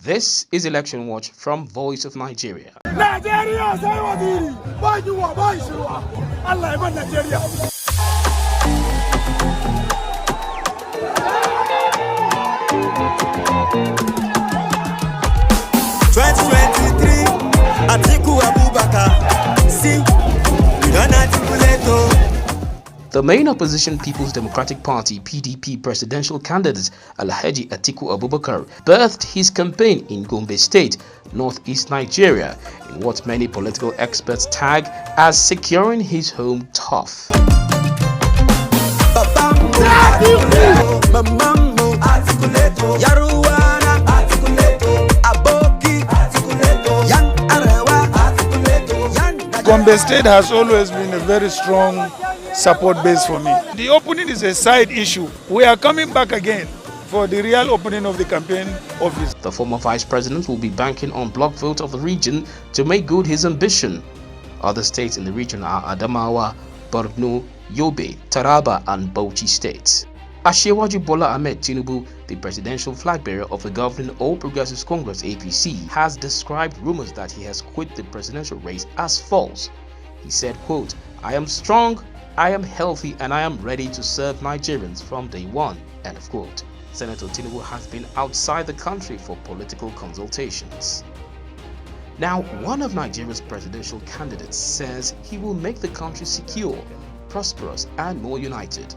This is Election Watch from Voice of Nigeria. Nigeria, Nigeria. 2023, Atiku Abubakar. See, don't articulate. The main opposition People's Democratic Party (PDP) presidential candidate Alhaji Atiku Abubakar birthed his campaign in Gombe State, northeast Nigeria, in what many political experts tag as securing his home turf. Gombe State has always been a very strong support base for me. The opening is a side issue. We are coming back again for the real opening of the campaign office. The former vice president will be banking on block vote of the region to make good his ambition. Other states in the region are Adamawa, Borno, Yobe, Taraba and Bauchi states. Asiwaju Bola Ahmed Tinubu, the presidential flag bearer of the governing All Progressives Congress (APC), has described rumors that he has quit the presidential race as false. He said, quote, "I am strong, I am healthy and I am ready to serve Nigerians from day one," end of quote. Senator Tinubu has been outside the country for political consultations. Now, one of Nigeria's presidential candidates says he will make the country secure, prosperous and more united.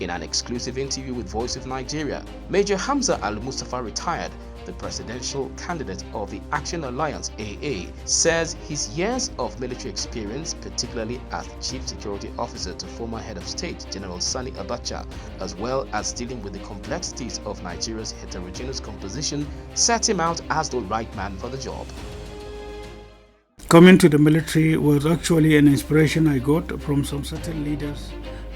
In an exclusive interview with Voice of Nigeria, Major Hamza Al-Mustapha, retired, the presidential candidate of the Action Alliance (AA), says his years of military experience, particularly as Chief Security Officer to former Head of State General Sani Abacha, as well as dealing with the complexities of Nigeria's heterogeneous composition, set him out as the right man for the job. Coming to the military was actually an inspiration I got from some certain leaders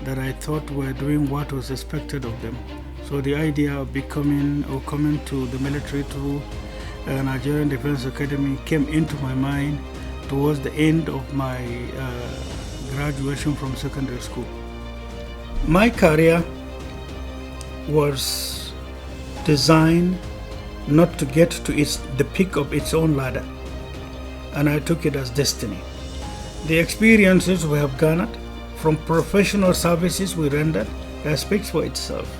that I thought were doing what was expected of them. So the idea of becoming or coming to the military through Nigerian Defense Academy came into my mind towards the end of my graduation from secondary school. My career was designed not to get to the peak of its own ladder, and I took it as destiny. The experiences we have garnered from professional services we rendered that speaks for itself,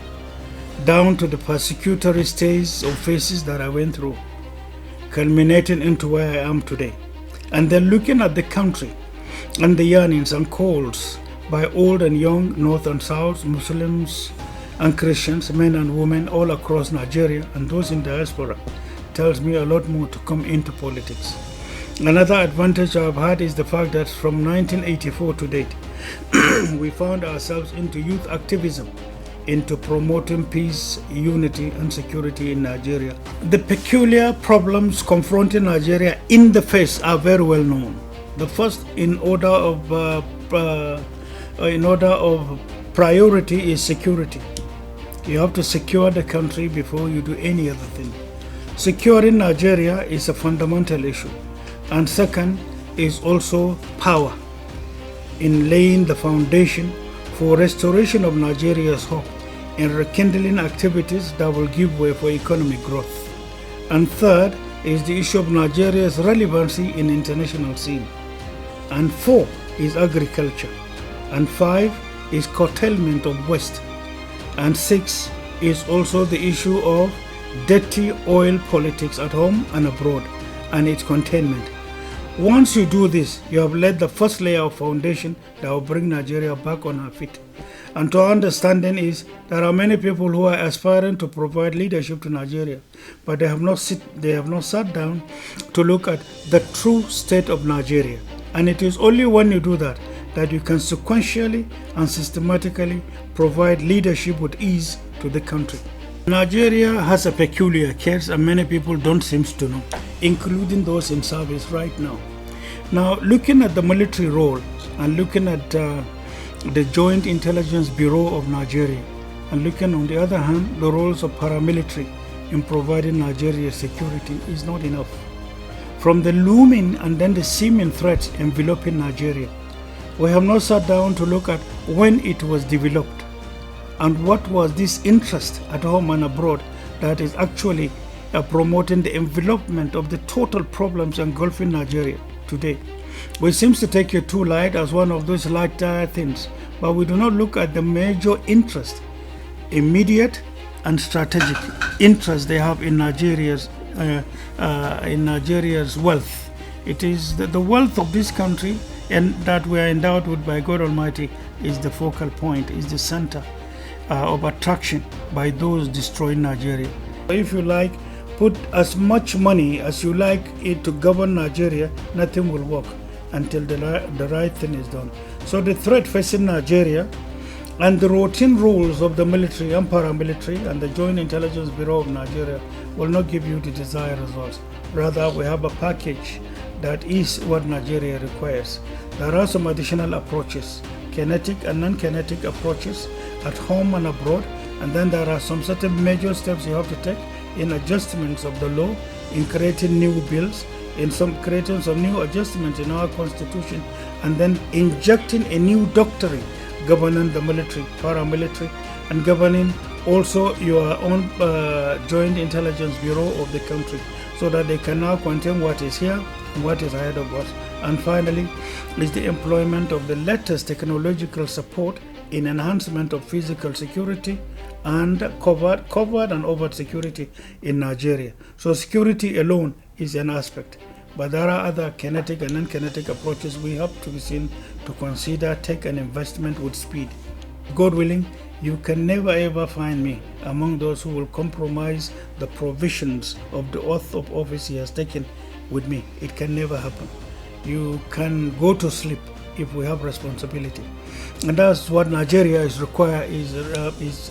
down to the persecutory stages or phases that I went through, culminating into where I am today. And then looking at the country and the yearnings and calls by old and young, north and south, Muslims and Christians, men and women all across Nigeria and those in diaspora, tells me a lot more to come into politics. Another advantage I've had is the fact that from 1984 to date, we found ourselves into youth activism, into promoting peace, unity and security in Nigeria. The peculiar problems confronting Nigeria in the face are very well known. The first in order of priority is security. You have to secure the country before you do any other thing. Securing Nigeria is a fundamental issue. And second is also power, in laying the foundation for restoration of Nigeria's hope and rekindling activities that will give way for economic growth. And third is the issue of Nigeria's relevancy in international scene. And four is agriculture. And five is curtailment of waste. And six is also the issue of dirty oil politics at home and abroad and its containment. Once you do this, you have laid the first layer of foundation that will bring Nigeria back on her feet. And to our understanding is there are many people who are aspiring to provide leadership to Nigeria, but they have not sat down to look at the true state of Nigeria. And it is only when you do that that you can sequentially and systematically provide leadership with ease to the country. Nigeria has a peculiar case and many people don't seem to know, including those in service right now. Now, looking at the military role and looking at the Joint Intelligence Bureau of Nigeria, and looking on the other hand, the roles of paramilitary in providing Nigeria's security is not enough. From the looming and then the seeming threats enveloping Nigeria, we have not sat down to look at when it was developed and what was this interest at home and abroad that is actually promoting the envelopment of the total problems engulfing Nigeria today. We seem to take it too light as one of those lighter things, but we do not look at the major interest, immediate and strategic interest they have in Nigeria's wealth. It is the wealth of this country and that we are endowed with by God Almighty is the focal point, is the center of attraction by those destroying Nigeria. If you like, put as much money as you like it to govern Nigeria, nothing will work until the right thing is done. So the threat facing Nigeria and the routine rules of the military and paramilitary and the Joint Intelligence Bureau of Nigeria will not give you the desired results. Rather, we have a package that is what Nigeria requires. There are some additional approaches, kinetic and non-kinetic approaches at home and abroad, and then there are some certain major steps you have to take in adjustments of the law, in creating new bills, in creating some new adjustments in our constitution, and then injecting a new doctrine governing the military, paramilitary, and governing also your own Joint Intelligence Bureau of the country, so that they can now contain what is here and what is ahead of us. And finally, is the employment of the latest technological support in enhancement of physical security and covert and overt security in Nigeria. So security alone is an aspect, but there are other kinetic and non-kinetic approaches we have to be seen to consider, take an investment with speed. God willing, you can never ever find me among those who will compromise the provisions of the oath of office he has taken with me. It can never happen. You can go to sleep if we have responsibility, and that's what Nigeria is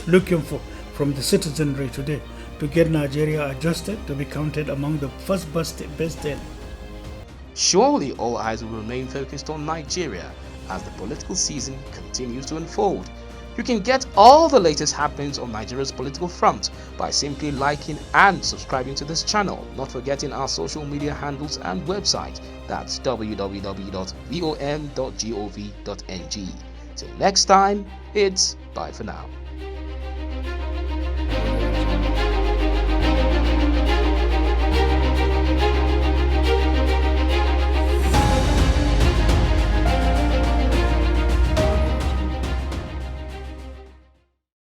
looking for from the citizenry today, to get Nigeria adjusted to be counted among the first best 10. Surely all eyes will remain focused on Nigeria as the political season continues to unfold. You can get all the latest happenings on Nigeria's political front by simply liking and subscribing to this channel, not forgetting our social media handles and website. That's www.vom.gov.ng. Till next time, it's bye for now.